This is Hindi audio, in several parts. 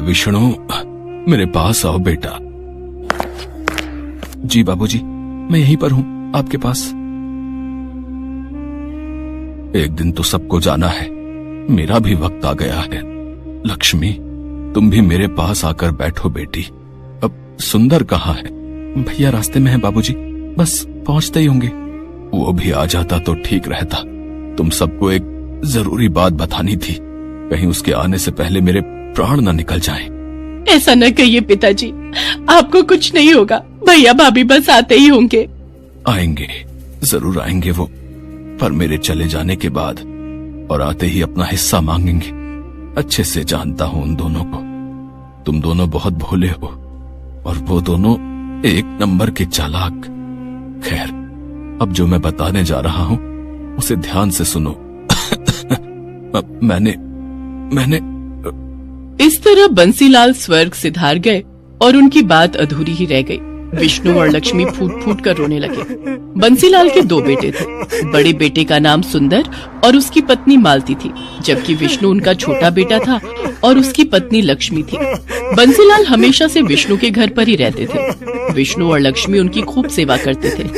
विष्णु, मेरे पास आओ बेटा। जी बाबूजी, मैं यहीं पर हूं, आपके पास। एक दिन तो सबको जाना है, मेरा भी वक्त आ गया है। लक्ष्मी, तुम भी मेरे पास आकर बैठो बेटी। अब सुंदर कहाँ है? भैया रास्ते में है बाबूजी, बस पहुंचते ही होंगे। वो भी आ जाता तो ठीक रहता। तुम सबको एक जरूरी बात बतानी थी, कहीं उसके आने से पहले मेरे प्राण न निकल जाएं। ऐसा न कहिए पिताजी, आपको कुछ नहीं होगा। भैया भाभी बस आते ही होंगे। आएंगे, जरूर आएंगे वो, पर मेरे चले जाने के बाद और आते ही अपना हिस्सा मांगेंगे। अच्छे से जानता हूं उन दोनों को। तुम दोनों बहुत भोले हो और वो दोनों एक नंबर के चालाक। खैर, अब जो मैं बताने जा रहा हूं उसे ध्यान से सुनो। मैंने इस तरह बंसीलाल स्वर्ग सिधार गए और उनकी बात अधूरी ही रह गई। विष्णु और लक्ष्मी फूट फूट कर रोने लगे। बंसीलाल के 2 बेटे थे। बड़े बेटे का नाम सुंदर और उसकी पत्नी मालती थी, जबकि विष्णु उनका छोटा बेटा था और उसकी पत्नी लक्ष्मी थी। बंसीलाल हमेशा से विष्णु के घर पर ही रहते थे। विष्णु और लक्ष्मी उनकी खूब सेवा करते थे,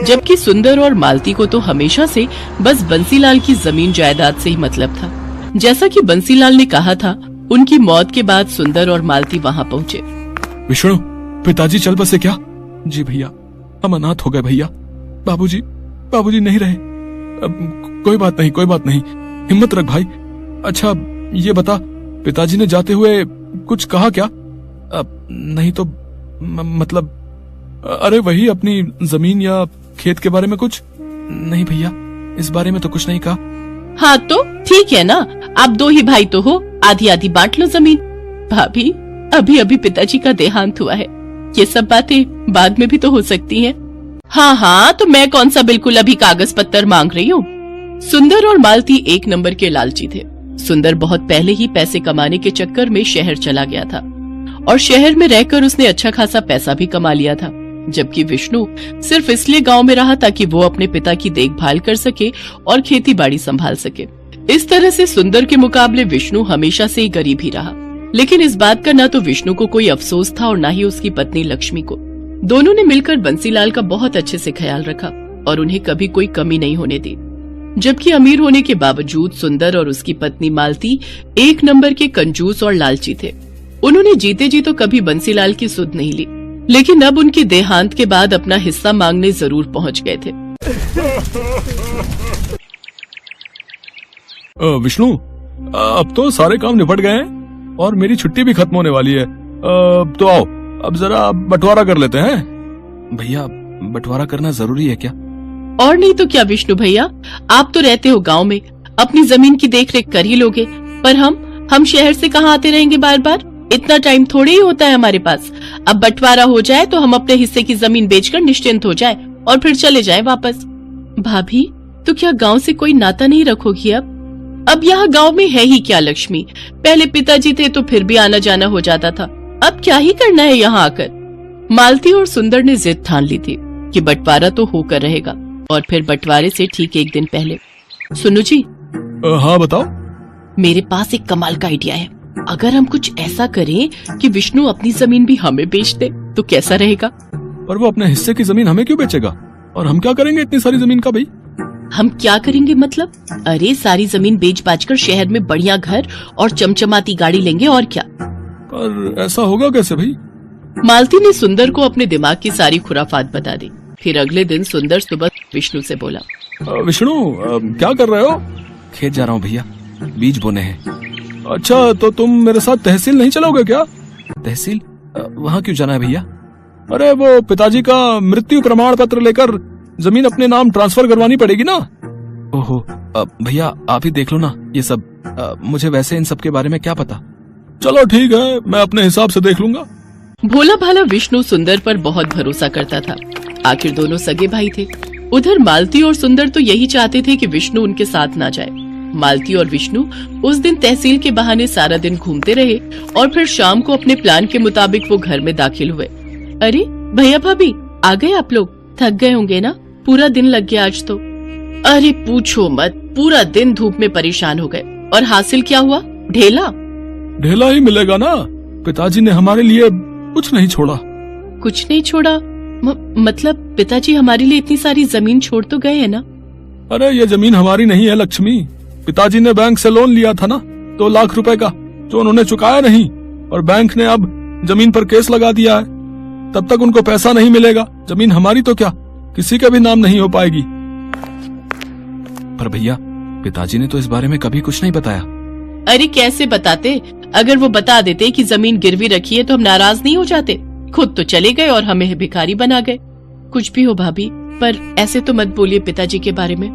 जबकि सुंदर और मालती को तो हमेशा से बस बंसीलाल की जमीन जायदाद से ही मतलब था। जैसा कि बंसीलाल ने कहा था, उनकी मौत के बाद सुंदर और मालती वहाँ पहुँचे। विष्णु, पिताजी चल बसे क्या? जी भैया, हम अनाथ हो गए भैया। बाबूजी नहीं रहे। कोई बात नहीं, हिम्मत रख भाई। अच्छा ये बता, पिताजी ने जाते हुए कुछ कहा क्या? नहीं तो मतलब, अरे वही अपनी जमीन या खेत के बारे में कुछ? नहीं भैया, इस बारे में तो कुछ नहीं कहा। हाँ तो ठीक है ना, आप 2 ही भाई तो हो, आधी आधी बांट लो जमीन। भाभी, अभी अभी पिताजी का देहांत हुआ है, ये सब बातें बाद में भी तो हो सकती हैं। हाँ, तो मैं कौन सा बिल्कुल अभी कागज पत्तर मांग रही हूँ। सुंदर और मालती एक नंबर के लालची थे। सुंदर बहुत पहले ही पैसे कमाने के चक्कर में शहर चला गया था और शहर में रहकर उसने अच्छा खासा पैसा भी कमा लिया था, जबकि विष्णु सिर्फ इसलिए गांव में रहा ताकि वो अपने पिता की देखभाल कर सके और खेती बाड़ी संभाल सके। इस तरह से सुंदर के मुकाबले विष्णु हमेशा से ही गरीब ही रहा। लेकिन इस बात का न तो विष्णु को कोई अफसोस था और न ही उसकी पत्नी लक्ष्मी को। दोनों ने मिलकर बंसीलाल का बहुत अच्छे से ख्याल रखा और उन्हें कभी कोई कमी नहीं होने दी। जबकि अमीर होने के बावजूद सुंदर और उसकी पत्नी मालती एक नंबर के कंजूस और लालची थे। उन्होंने जीते जी तो कभी बंसीलाल की सुध नहीं ली, लेकिन अब उनके देहांत के बाद अपना हिस्सा मांगने जरूर पहुंच गए थे। विष्णु, अब तो सारे काम निपट गए हैं और मेरी छुट्टी भी खत्म होने वाली है। तो आओ, अब जरा बंटवारा कर लेते हैं। भैया, बंटवारा करना जरूरी है क्या? और नहीं तो क्या विष्णु भैया, आप तो रहते हो गांव में, अपनी जमीन की देखरेख कर ही लोगे, पर हम शहर से कहाँ आते रहेंगे बार बार? इतना टाइम थोड़ी ही होता है हमारे पास। अब बंटवारा हो जाए तो हम अपने हिस्से की जमीन बेचकर निश्चिंत हो जाए और फिर चले जाए वापस। भाभी, तो क्या गांव से कोई नाता नहीं रखोगी अब यहाँ गांव में है ही क्या लक्ष्मी? पहले पिताजी थे तो फिर भी आना जाना हो जाता था, अब क्या ही करना है यहाँ आकर? मालती और सुंदर ने जिद ठान ली थी कि बंटवारा तो होकर रहेगा। और फिर बंटवारे से ठीक एक दिन पहले, सुनो जी। हाँ बताओ। मेरे पास एक कमाल का आइडिया है। अगर हम कुछ ऐसा करें कि विष्णु अपनी जमीन भी हमें बेच दे तो कैसा रहेगा? पर वो अपने हिस्से की जमीन हमें क्यों बेचेगा? और हम क्या करेंगे इतनी सारी जमीन का भाई? हम क्या करेंगे मतलब? अरे सारी जमीन बेच बाच कर शहर में बढ़िया घर और चमचमाती गाड़ी लेंगे, और क्या। पर ऐसा होगा कैसे भाई? मालती ने सुंदर को अपने दिमाग की सारी खुराफात बता दी। फिर अगले दिन सुंदर सुबह विष्णु से बोला, विष्णु, क्या कर रहे हो? खेत जा रहा हूँ भैया, बीज बोने हैं। अच्छा, तो तुम मेरे साथ तहसील नहीं चलोगे क्या? तहसील? वहाँ क्यों जाना है भैया? अरे वो पिताजी का मृत्यु प्रमाण पत्र लेकर जमीन अपने नाम ट्रांसफर करवानी पड़ेगी ना। ओहो, भैया आप ही देख लो ना ये सब, मुझे वैसे इन सब के बारे में क्या पता। चलो ठीक है, मैं अपने हिसाब से देख लूंगा। भोला भाला विष्णु सुंदर पर बहुत भरोसा करता था। आखिर दोनों सगे भाई थे। उधर मालती और सुंदर तो यही चाहते थे कि विष्णु उनके साथ ना जाए। मालती और विष्णु उस दिन तहसील के बहाने सारा दिन घूमते रहे और फिर शाम को अपने प्लान के मुताबिक वो घर में दाखिल हुए। अरे भैया भाभी, आ गए आप लोग? थक गए होंगे ना, पूरा दिन लग गया आज तो। अरे पूछो मत, पूरा दिन धूप में परेशान हो गए। और हासिल क्या हुआ? ढेला। ढेला ही मिलेगा ना। पिताजी ने हमारे लिए कुछ नहीं छोड़ा। कुछ नहीं छोड़ा? मतलब पिताजी हमारे लिए इतनी सारी जमीन छोड़ तो गए हैं ना? अरे ये जमीन हमारी नहीं है लक्ष्मी। पिताजी ने बैंक से लोन लिया था ना 2 लाख रुपए का, जो उन्होंने चुकाया नहीं, और बैंक ने अब जमीन पर केस लगा दिया है। तब तक उनको पैसा नहीं मिलेगा। जमीन हमारी तो क्या, किसी के भी नाम नहीं हो पाएगी। पर भैया, पिताजी ने तो इस बारे में कभी कुछ नहीं बताया। अरे कैसे बताते? अगर वो बता देते कि जमीन गिरवी रखी है तो हम नाराज नहीं हो जाते? खुद तो चले गए और हमें भिखारी बना गए। कुछ भी हो भाभी, पर ऐसे तो मत बोलिए पिताजी के बारे में।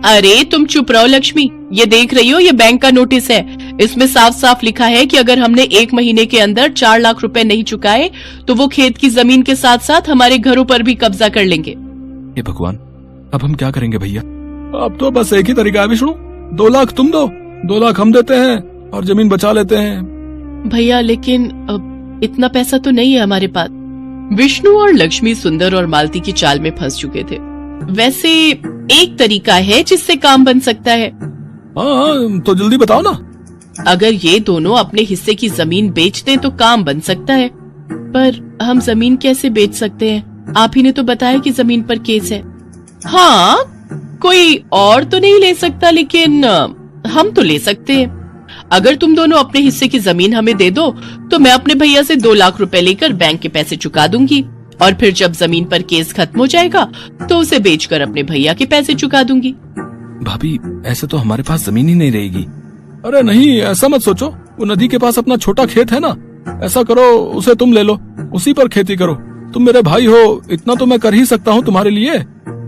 अरे तुम चुप रहो लक्ष्मी। ये देख रही हो, ये बैंक का नोटिस है। इसमें साफ साफ लिखा है कि अगर हमने 1 महीने के अंदर 4 लाख रुपए नहीं चुकाए तो वो खेत की जमीन के साथ साथ हमारे घरों पर भी कब्जा कर लेंगे। हे भगवान, अब हम क्या करेंगे भैया? अब तो बस एक ही तरीका है विष्णु, 2 लाख तुम दो, 2 लाख हम देते हैं और जमीन बचा लेते हैं। भैया लेकिन इतना पैसा तो नहीं है हमारे पास। विष्णु और लक्ष्मी सुंदर और मालती की चाल में फंस चुके थे। वैसे एक तरीका है जिससे काम बन सकता है। हाँ, तो जल्दी बताओ ना। अगर ये दोनों अपने हिस्से की जमीन बेच दें तो काम बन सकता है। पर हम जमीन कैसे बेच सकते हैं? आप ही ने तो बताया कि जमीन पर केस है। हाँ, कोई और तो नहीं ले सकता, लेकिन हम तो ले सकते हैं। अगर तुम दोनों अपने हिस्से की जमीन हमें दे दो तो मैं अपने भैया से 2 लाख रुपए लेकर बैंक के पैसे चुका दूंगी, और फिर जब जमीन पर केस खत्म हो जाएगा तो उसे बेचकर अपने भैया के पैसे चुका दूंगी। भाभी, ऐसे तो हमारे पास जमीन ही नहीं रहेगी। अरे नहीं, ऐसा मत सोचो। वो नदी के पास अपना छोटा खेत है ना, ऐसा करो उसे तुम ले लो, उसी पर खेती करो। तुम मेरे भाई हो, इतना तो मैं कर ही सकता हूँ तुम्हारे लिए।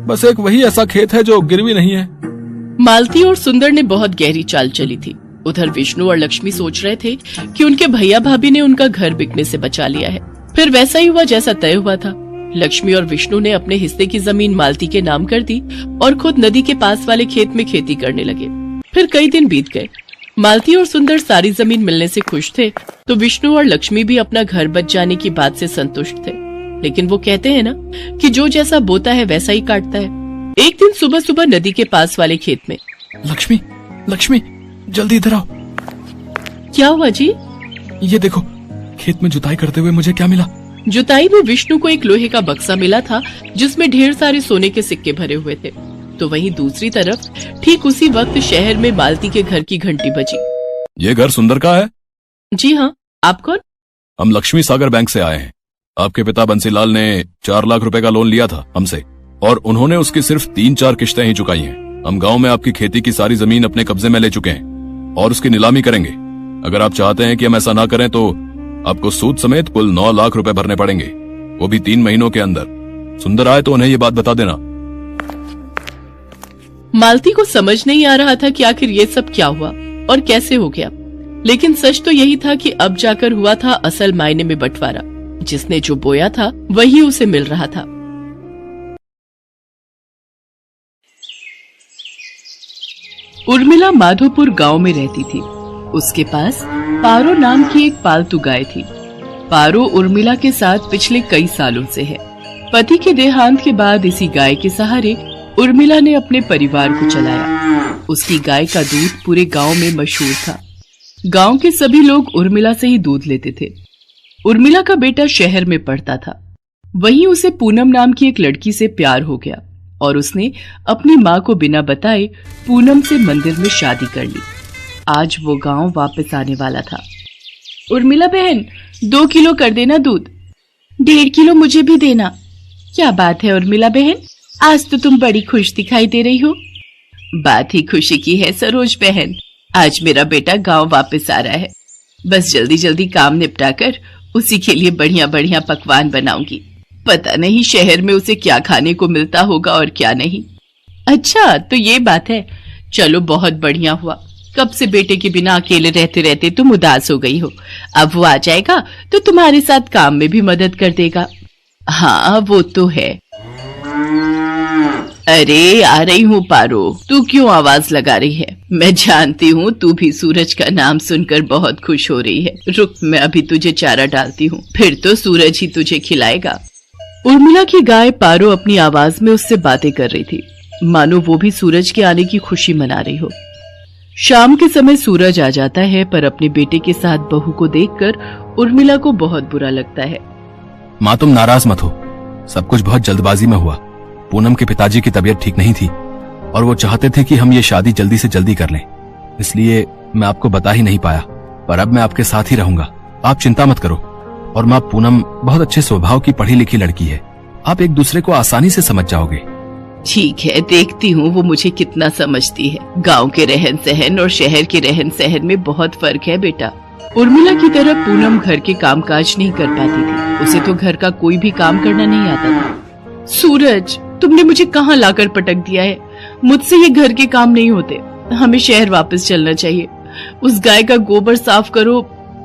बस एक वही ऐसा खेत है जो गिरवी नहीं है। मालती और सुंदर ने बहुत गहरी चाल चली थी। उधर विष्णु और लक्ष्मी सोच रहे थे कि उनके भैया भाभी ने उनका घर बिकने से बचा लिया है। फिर वैसा ही हुआ जैसा तय हुआ था। लक्ष्मी और विष्णु ने अपने हिस्से की जमीन मालती के नाम कर दी और खुद नदी के पास वाले खेत में खेती करने लगे। फिर कई दिन बीत गए। मालती और सुंदर सारी जमीन मिलने से खुश थे, तो विष्णु और लक्ष्मी भी अपना घर बच जाने की बात से संतुष्ट थे। लेकिन वो कहते हैं ना कि जो जैसा बोता है वैसा ही काटता है। एक दिन सुबह सुबह नदी के पास वाले खेत में, लक्ष्मी, लक्ष्मी, जल्दी इधर आओ। क्या हुआ जी? ये देखो, खेत में जुताई करते हुए मुझे क्या मिला। जुताई में विष्णु को एक लोहे का बक्सा मिला था जिसमें ढेर सारे सोने के सिक्के भरे हुए थे। तो वहीं दूसरी तरफ ठीक उसी वक्त शहर में मालती के घर की घंटी बजी। ये घर सुंदर का है? जी हाँ, आप कौन? हम लक्ष्मी सागर बैंक से आए हैं। आपके पिता बंसीलाल ने 4 लाख रुपए का लोन लिया था हमसे, और उन्होंने उसकी सिर्फ 3-4 किश्तें ही चुकाई हैं। हम गांव में आपकी खेती की सारी जमीन अपने कब्जे में ले चुके हैं और उसकी नीलामी करेंगे। अगर आप चाहते हैं कि हम ऐसा ना करें तो आपको सूद समेत कुल 9 लाख रुपए भरने पड़ेंगे, वो भी 3 महीनों के अंदर। सुंदर आए तो उन्हें ये बात बता देना। मालती को समझ नहीं आ रहा था कि आखिर ये सब क्या हुआ और कैसे हो गया, लेकिन सच तो यही था कि अब जाकर हुआ था असल मायने में बंटवारा। जिसने जो बोया था वही उसे मिल रहा था। उर्मिला माधोपुर गांव में रहती थी। उसके पास पारो नाम की एक पालतू गाय थी। पारो उर्मिला के साथ पिछले कई सालों से है। पति के देहांत के बाद इसी गाय के सहारे उर्मिला ने अपने परिवार को चलाया। उसकी गाय का दूध पूरे गांव में मशहूर था। गांव के सभी लोग उर्मिला से ही दूध लेते थे। उर्मिला का बेटा शहर में पढ़ता था। वहीं उसे पूनम नाम की एक लड़की से प्यार हो गया और उसने अपनी माँ को बिना बताए पूनम से मंदिर में शादी कर ली। आज वो गांव वापस आने वाला था। उर्मिला बहन, 2 किलो कर देना दूध। 1.5 किलो मुझे भी देना। क्या बात है उर्मिला बहन, आज तो तुम बड़ी खुश दिखाई दे रही हो। बात ही खुशी की है सरोज बहन, आज मेरा बेटा गांव वापस आ रहा है। बस जल्दी जल्दी काम निपटा कर उसी के लिए बढ़िया बढ़िया पकवान बनाऊंगी। पता नहीं शहर में उसे क्या खाने को मिलता होगा और क्या नहीं। अच्छा तो ये बात है, चलो बहुत बढ़िया हुआ। कब से बेटे के बिना अकेले रहते रहते तुम उदास हो गई हो। अब वो आ जाएगा तो तुम्हारे साथ काम में भी मदद कर देगा। हाँ वो तो है। अरे आ रही हूँ पारो, तू क्यों आवाज लगा रही है? मैं जानती हूँ तू भी सूरज का नाम सुनकर बहुत खुश हो रही है। रुक, मैं अभी तुझे चारा डालती हूँ, फिर तो सूरज ही तुझे खिलाएगा। उर्मिला की गाय पारो अपनी आवाज में उससे बातें कर रही थी, मानो वो भी सूरज के आने की खुशी मना रही हो। शाम के समय सूरज आ जाता है, पर अपने बेटे के साथ बहू को देखकर उर्मिला को बहुत बुरा लगता है। माँ तुम नाराज मत हो, सब कुछ बहुत जल्दबाजी में हुआ। पूनम के पिताजी की तबीयत ठीक नहीं थी और वो चाहते थे कि हम ये शादी जल्दी से जल्दी कर लें, इसलिए मैं आपको बता ही नहीं पाया। पर अब मैं आपके साथ ही रहूंगा, आप चिंता मत करो। और माँ पूनम बहुत अच्छे स्वभाव की पढ़ी लिखी लड़की है, आप एक दूसरे को आसानी से समझ जाओगे। ठीक है, देखती हूँ वो मुझे कितना समझती है। गांव के रहन सहन और शहर के रहन सहन में बहुत फर्क है बेटा। उर्मिला की तरह पूनम घर के कामकाज नहीं कर पाती थी, उसे तो घर का कोई भी काम करना नहीं आता था। सूरज, तुमने मुझे कहाँ लाकर पटक दिया है? मुझसे ये घर के काम नहीं होते, हमें शहर वापस चलना चाहिए। उस गाय का गोबर साफ करो,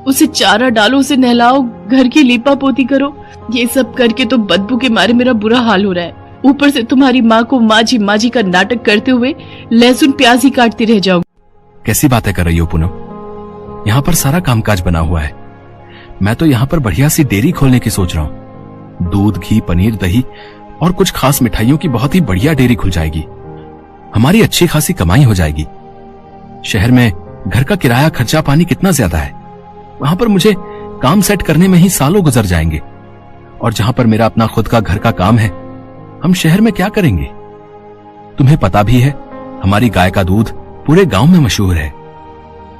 उसे चारा डालो, उसे नहलाओ, घर की लीपा पोती करो। ये सब करके तो बदबू के मारे मेरा बुरा हाल हो रहा है। ऊपर से तुम्हारी माँ को माजी माजी का नाटक करते हुए लहसुन प्याज ही काटती रह जाओ। कैसी बातें कर रही हो पूनम? यहाँ पर सारा कामकाज बना हुआ है। मैं तो यहाँ पर बढ़िया सी डेयरी खोलने की सोच रहा हूँ। दूध, घी, पनीर, दही और कुछ खास मिठाइयों की बहुत ही बढ़िया डेयरी खुल जाएगी। हमारी अच्छी खासी कमाई हो जाएगी। शहर में घर का किराया, खर्चा पानी कितना ज्यादा है। वहां पर मुझे काम सेट करने में ही सालों गुजर जाएंगे। और जहां पर मेरा अपना खुद का घर का काम है, हम शहर में क्या करेंगे? तुम्हें पता भी है, हमारी गाय का दूध पूरे गांव में मशहूर है।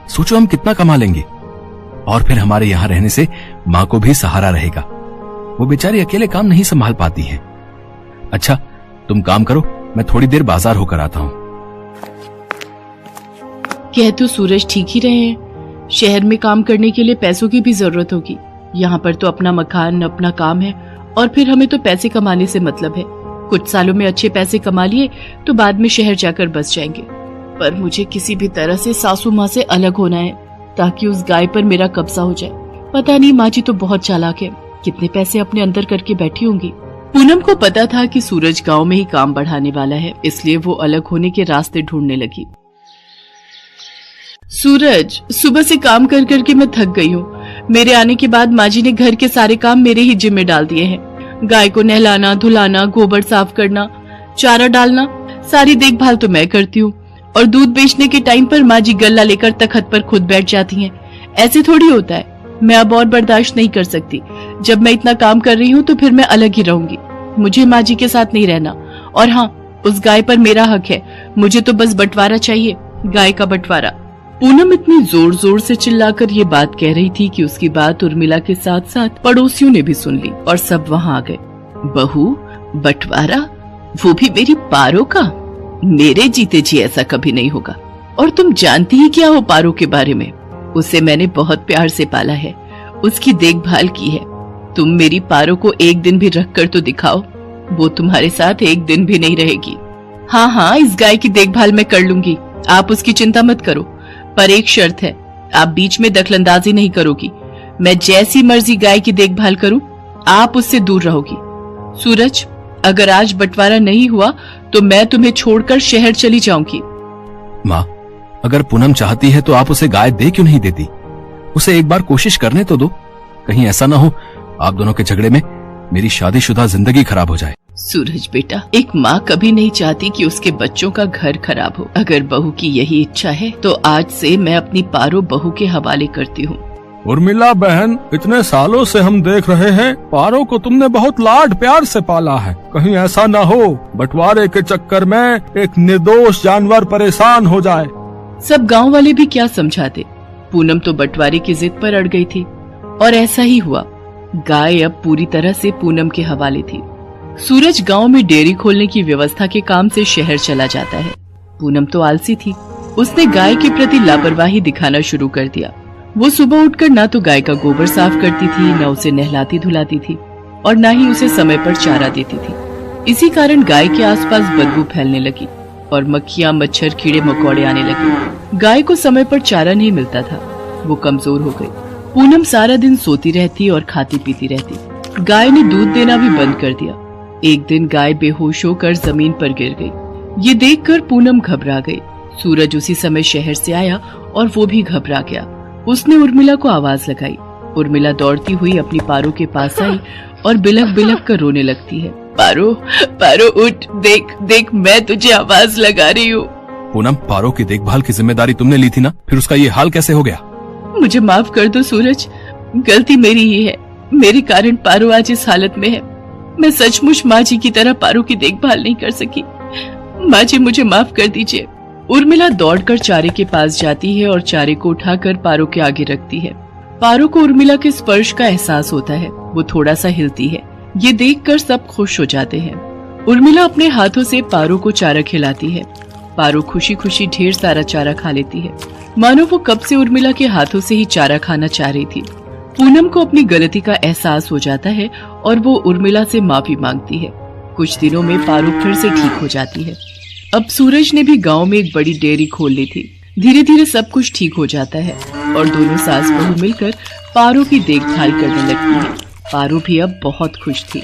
सोचो हम कितना कमा लेंगे। और फिर हमारे यहाँ रहने से माँ को भी सहारा रहेगा। वो बेचारी अकेले काम नहीं संभाल पाती है। अच्छा तुम काम करो, मैं थोड़ी देर बाजार होकर आता हूँ। कह तो सूरज ठीक ही रहे हैं, शहर में काम करने के लिए पैसों की भी जरूरत होगी। यहाँ पर तो अपना मकान, अपना काम है और फिर हमें तो पैसे कमाने से मतलब है। कुछ सालों में अच्छे पैसे कमा लिए तो बाद में शहर जाकर बस जाएंगे। पर मुझे किसी भी तरह से सासू माँ से अलग होना है ताकि उस गाय पर मेरा कब्जा हो जाए। पता नहीं, माँ जी तो बहुत चालाक है, कितने पैसे अपने अंदर करके बैठी होंगी। पूनम को पता था कि सूरज गांव में ही काम बढ़ाने वाला है, इसलिए वो अलग होने के रास्ते ढूंढने लगी। सूरज, सुबह से काम कर करके मैं थक गई हूँ। मेरे आने के बाद माँ जी ने घर के सारे काम मेरे ही जिम्मे डाल दिए हैं। गाय को नहलाना, धुलाना, गोबर साफ करना, चारा डालना, सारी देखभाल तो मैं करती हूँ। और दूध बेचने के टाइम पर माँ जी गल्ला लेकर तखत पर खुद बैठ जाती हैं। ऐसे थोड़ी होता है। मैं अब और बर्दाश्त नहीं कर सकती। जब मैं इतना काम कर रही हूँ तो फिर मैं अलग ही रहूंगी। मुझे माँ जी के साथ नहीं रहना। और हाँ, उस गाय पर मेरा हक है, मुझे तो बस बंटवारा चाहिए, गाय का बंटवारा। पूनम इतनी जोर जोर से चिल्लाकर ये बात कह रही थी कि उसकी बात उर्मिला के साथ साथ पड़ोसियों ने भी सुन ली और सब वहाँ आ गए। बहू, बंटवारा? वो भी मेरी पारो का? मेरे जीते जी ऐसा कभी नहीं होगा। और तुम जानती ही क्या हो पारो के बारे में? उसे मैंने बहुत प्यार से पाला है, उसकी देखभाल की है। तुम मेरी पारो को एक दिन भी रख कर तो दिखाओ, वो तुम्हारे साथ एक दिन भी नहीं रहेगी। हाँ हाँ, इस गाय की देखभाल मैं कर लूंगी, आप उसकी चिंता मत करो। पर एक शर्त है, आप बीच में दखलंदाजी नहीं करोगी। मैं जैसी मर्जी गाय की देखभाल करूं, आप उससे दूर रहोगी। सूरज, अगर आज बंटवारा नहीं हुआ तो मैं तुम्हें छोड़कर शहर चली जाऊंगी। माँ, अगर पूनम चाहती है तो आप उसे गाय दे क्यों नहीं देती? उसे एक बार कोशिश करने तो दो। कहीं ऐसा ना हो आप दोनों के झगड़े में मेरी शादीशुदा जिंदगी खराब हो जाए। सूरज बेटा, एक माँ कभी नहीं चाहती कि उसके बच्चों का घर खराब हो। अगर बहू की यही इच्छा है तो आज से मैं अपनी पारो बहू के हवाले करती हूँ। उर्मिला बहन, इतने सालों से हम देख रहे हैं पारो को तुमने बहुत लाड प्यार से पाला है। कहीं ऐसा न हो बंटवारे के चक्कर में एक निर्दोष जानवर परेशान हो जाए। सब गांव वाले भी क्या समझाते। पूनम तो बंटवारे की जिद पर अड़ गई थी और ऐसा ही हुआ। गाय अब पूरी तरह से पूनम के हवाले थी। सूरज गांव में डेयरी खोलने की व्यवस्था के काम से शहर चला जाता है। पूनम तो आलसी थी, उसने गाय के प्रति लापरवाही दिखाना शुरू कर दिया। वो सुबह उठकर ना तो गाय का गोबर साफ करती थी, न उसे नहलाती धुलाती थी और न ही उसे समय पर चारा देती थी। इसी कारण गाय के आसपास बदबू फैलने लगी और मक्खियां, मच्छर, कीड़े मकोड़े आने लगे। गाय को समय पर चारा नहीं मिलता था, वो कमजोर हो गई। पूनम सारा दिन सोती रहती और खाती पीती रहती। गाय ने दूध देना भी बंद कर दिया। एक दिन गाय बेहोश होकर जमीन पर गिर गई। ये देखकर पूनम घबरा गई। सूरज उसी समय शहर से आया और वो भी घबरा गया। उसने उर्मिला को आवाज लगाई। उर्मिला दौड़ती हुई अपनी पारो के पास आई और बिलख बिलख कर रोने लगती है। पारो, पारो उठ, देख देख, मैं तुझे आवाज लगा रही हूँ। पूनम, पारो की देखभाल की जिम्मेदारी तुमने ली थी ना, फिर उसका ये हाल कैसे हो गया? मुझे माफ कर दो सूरज, गलती मेरी ही है। मेरे कारण पारो आज इस हालत में है। मैं सचमुच माँ जी की तरह पारो की देखभाल नहीं कर सकी। माँ जी मुझे माफ कर दीजिए। उर्मिला दौड़कर चारे के पास जाती है और चारे को उठाकर पारो के आगे रखती है। पारो को उर्मिला के स्पर्श का एहसास होता है। वो थोड़ा सा हिलती है। ये देखकर सब खुश हो जाते हैं। उर्मिला अपने हाथों से पारो को चारा खिलाती है। पारो खुशी खुशी ढेर सारा चारा खा लेती है, मानो वो कब से उर्मिला के हाथों से ही चारा खाना चाह रही थी। पूनम को अपनी गलती का एहसास हो जाता है और वो उर्मिला से माफी मांगती है। कुछ दिनों में पारो फिर से ठीक हो जाती है। अब सूरज ने भी गांव में एक बड़ी डेयरी खोल ली थी। धीरे धीरे सब कुछ ठीक हो जाता है और दोनों सास बहू मिलकर पारो की देखभाल करने लगती है। पारो भी अब बहुत खुश थी।